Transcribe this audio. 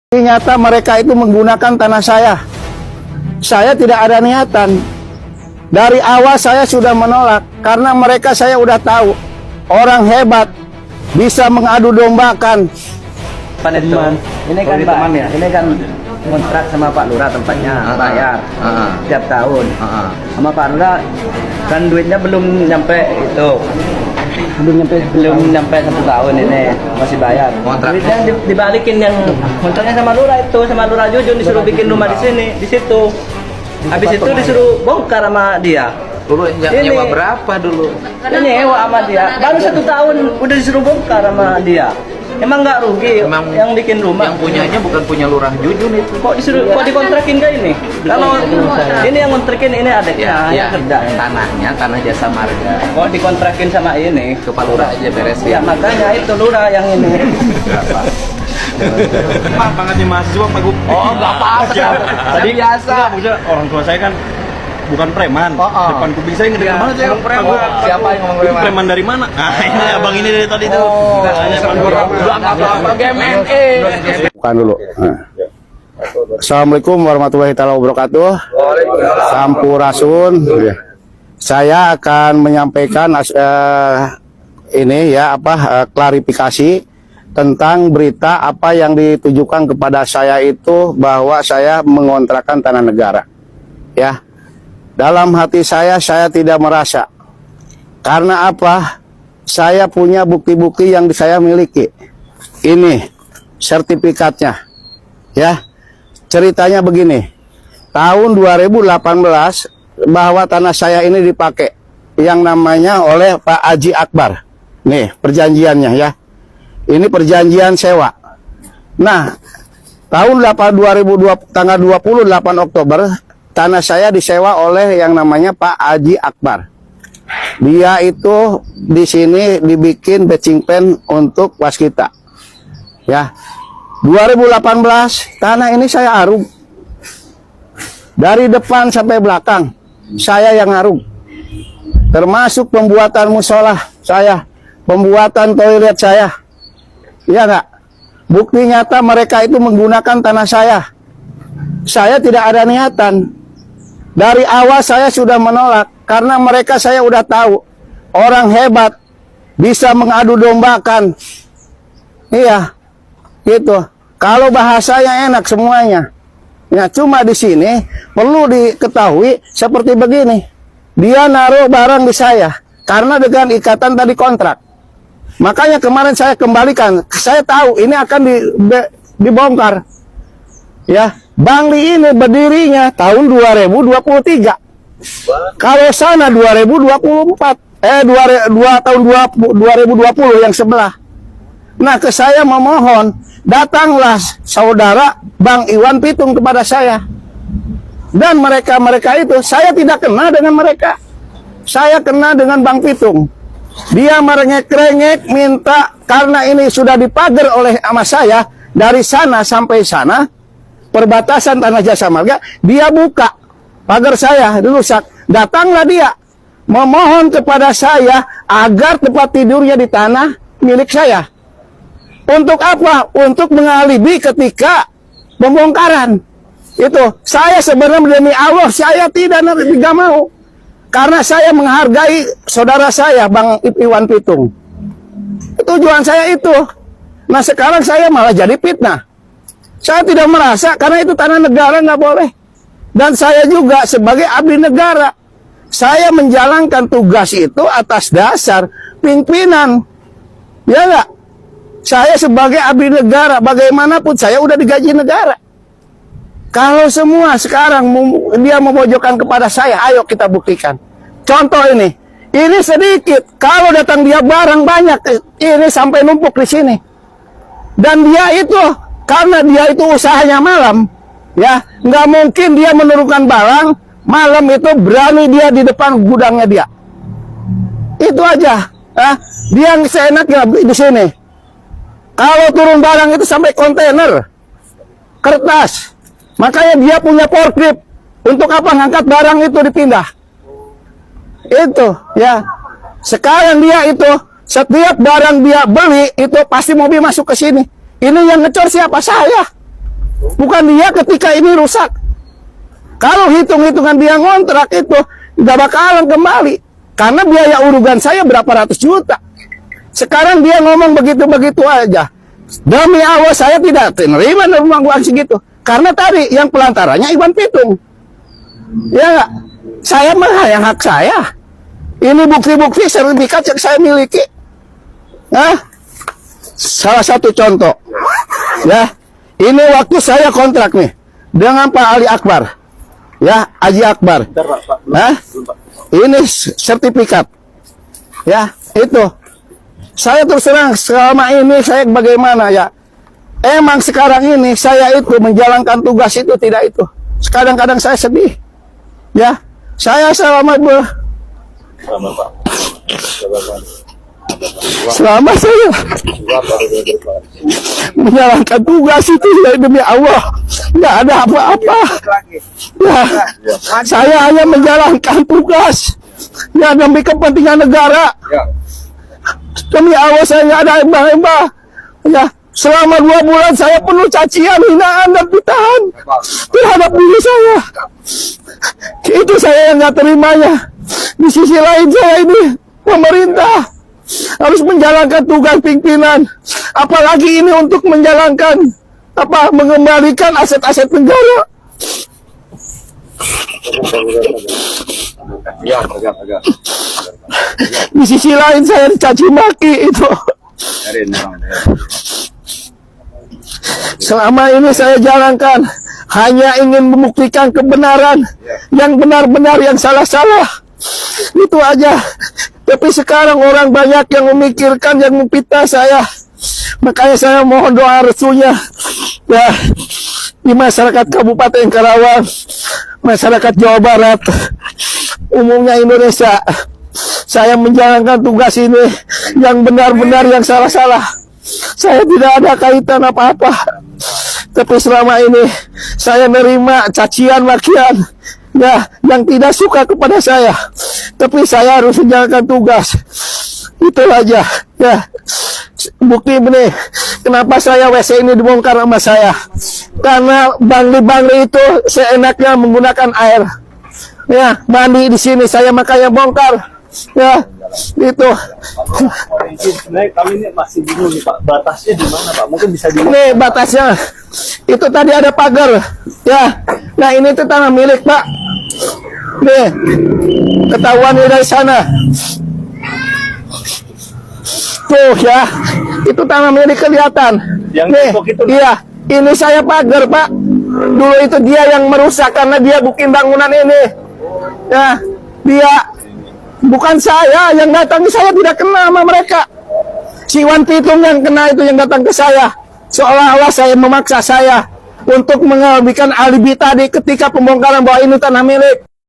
Ternyata mereka itu menggunakan tanah saya. Saya tidak ada niatan. Dari awal saya sudah menolak karena mereka saya udah tahu orang hebat bisa mengadu dombakan. Pan itu, ini kan Pak, ini kan kontrak sama Pak Lurah tempatnya bayar tiap tahun. Sama Pak Lurah kan duitnya belum nyampe itu. Belum nyampe 1 tahun ini masih bayar. Duitnya dibalikin yang kontraknya sama Lurah itu, sama Lurah Jujun disuruh bikin rumah di sini, di situ. Habis itu disuruh bongkar sama dia. Dulu nyewa berapa dulu? Ini nyewa sama dia. Baru 1 tahun udah disuruh bongkar sama dia. Emang nggak rugi Emang yang bikin rumah? Yang punyanya bukan punya Lurah Jujun itu. Kok disuruh, kok dikontrakin kayak ini? Kalau ini yang kontrakin ini adanya yang kerja. Tanahnya tanah jasa marga. Kok dikontrakin sama ini? Ke Pak Lurah aja beresin. Ya makanya itu Lurah yang ini. Maaf banget nih mahasiswa Pak Gup. Oh, nggak apa-apa. Tadi biasa. Maksudnya orang tua saya kan bukan preman. Depan kuping saya ngedengar banget saya preman. Siapa yang ngomong Itu preman? preman dari mana? Nah, ini abang ini dari tadi tuh. Apa GMNE? Bukan dulu. Assalamualaikum warahmatullahi wabarakatuh. Sampurasun. Saya akan menyampaikan klarifikasi tentang berita apa yang ditujukan kepada saya itu bahwa saya mengontrakkan tanah negara. Ya. Dalam hati saya tidak merasa. Karena apa? Saya punya bukti-bukti yang saya miliki. Ini sertifikatnya. Ya. Ceritanya begini. Tahun 2018 bahwa tanah saya ini dipakai yang namanya oleh Pak Haji Akbar. Nih, perjanjiannya ya. Ini perjanjian sewa. Nah, tahun 2020 tanggal 28 Oktober tanah saya disewa oleh yang namanya Pak Haji Akbar. Dia itu di sini dibikin batching pen untuk waskita. Ya. 2018 tanah ini saya arung. Dari depan sampai belakang saya yang arung. Termasuk pembuatan musola saya, pembuatan toilet saya. Iya enggak? Bukti nyata mereka itu menggunakan tanah saya. Saya tidak ada niatan. Dari awal saya sudah menolak karena mereka saya udah tahu orang hebat bisa mengadu dombakan. Iya, gitu. Kalau bahasanya enak semuanya. Ya, cuma di sini perlu diketahui seperti begini. Dia naruh barang di saya karena dengan ikatan tadi kontrak. Makanya kemarin saya kembalikan. Saya tahu ini akan dibongkar. Ya, Bangli ini berdirinya tahun 2023. Kalau sana 2024, tahun 2020 yang sebelah. Nah, ke saya memohon, datanglah saudara Bang Iwan Pitung kepada saya. Dan mereka itu, saya tidak kenal dengan mereka. Saya kenal dengan Bang Pitung. Dia merengek-rengek minta karena ini sudah dipagar oleh ama saya dari sana sampai sana. Perbatasan tanah jasa marga, dia buka pagar saya dirusak. Datanglah dia memohon kepada saya agar tempat tidurnya di tanah milik saya. Untuk apa? Untuk mengalibi ketika pembongkaran. Itu saya sebenarnya demi Allah saya tidak mau. Karena saya menghargai saudara saya Bang Iwan Pitung. Tujuan saya itu. Nah sekarang saya malah jadi fitnah. Saya tidak merasa karena itu tanah negara nggak boleh. Dan saya juga sebagai abdi negara. Saya menjalankan tugas itu atas dasar pimpinan. Ya nggak? Saya sebagai abdi negara, bagaimanapun saya udah digaji negara. Kalau semua sekarang dia memojokkan kepada saya, ayo kita buktikan. Contoh ini sedikit. Kalau datang dia barang banyak, ini sampai numpuk di sini. Dan dia itu, karena dia itu usahanya malam, ya nggak mungkin dia menurunkan barang malam itu berani dia di depan gudangnya dia. Itu aja. Dia seenaknya di sini. Kalau turun barang itu sampai kontainer kertas. Makanya dia punya forklift. Untuk apa ngangkat barang itu dipindah. Itu ya. Sekarang dia itu setiap barang dia beli itu pasti mobil masuk ke sini. Ini yang ngecor siapa? Saya. bukan dia ketika ini rusak. Kalau hitung-hitungan dia ngontrak itu nggak bakalan kembali, karena biaya urugan saya berapa ratus juta. Sekarang dia ngomong begitu-begitu aja. Demi Allah saya tidak terima uang segitu, karena tadi yang pelantarannya Iwan Pitung. Ya nggak? Saya mah yang hak saya. Ini bukti-bukti sertifikat yang saya miliki. Nah, salah satu contoh, ya, ini waktu saya kontrak nih dengan Pak Ali Akbar, ya, Haji Akbar. Nah, ini sertifikat, ya, itu. Saya terus terang selama ini saya bagaimana ya? Emang sekarang ini saya itu menjalankan tugas itu tidak itu. Kadang-kadang saya sedih, ya. Saya selama saya menjalankan tugas itu ya, demi Allah nggak ada apa-apa. Ya, saya hanya menjalankan tugas ya demi kepentingan negara. Demi Allah saya nggak ada embah-embah. Ya, selama 2 bulan saya penuh cacian, hinaan dan ditahan terhadap diri saya. Itu saya yang nggak terimanya. Di sisi lain saya ini pemerintah harus menjalankan tugas pimpinan, apalagi ini untuk menjalankan mengembalikan aset-aset negara. Di sisi lain saya dicaci maki itu. Selama ini saya jalankan hanya ingin membuktikan kebenaran, yang benar-benar, yang salah-salah. Itu aja. Tapi sekarang orang banyak yang memikirkan, yang memfitnah saya. Makanya saya mohon doa restunya ya, di masyarakat Kabupaten Karawang, masyarakat Jawa Barat, umumnya Indonesia. Saya menjalankan tugas ini yang benar-benar, yang salah-salah. Saya tidak ada kaitan apa-apa. Tapi selama ini saya menerima cacian, makian, ya, yang tidak suka kepada saya. Tapi saya harus menjalankan tugas. Itu aja, ya. Bukti ini, kenapa saya WC ini dibongkar sama saya? Karena bangli-bangli itu seenaknya menggunakan air. Ya, mandi di sini saya makanya bongkar. Ya, itu. Sebenarnya kami ini masih bingung nih Pak, batasnya di mana Pak? Mungkin bisa di. Nih batasnya. Itu tadi ada pagar. Ya. Nah, ini tuh tanah milik Pak. Nih. Ketahuan dari sana. Tuh ya. Itu tanah milik kelihatan. Yang nih, itu. Iya. Ini saya pagar Pak. Dulu itu dia yang merusak karena dia bikin bangunan ini. Ya. Dia. Bukan saya yang datang, saya tidak kenal sama mereka. Si Iwan Pitung yang kena itu yang datang ke saya. Seolah-olah saya memaksa saya untuk mengabaikan alibi tadi ketika pembongkaran bahwa ini tanah milik.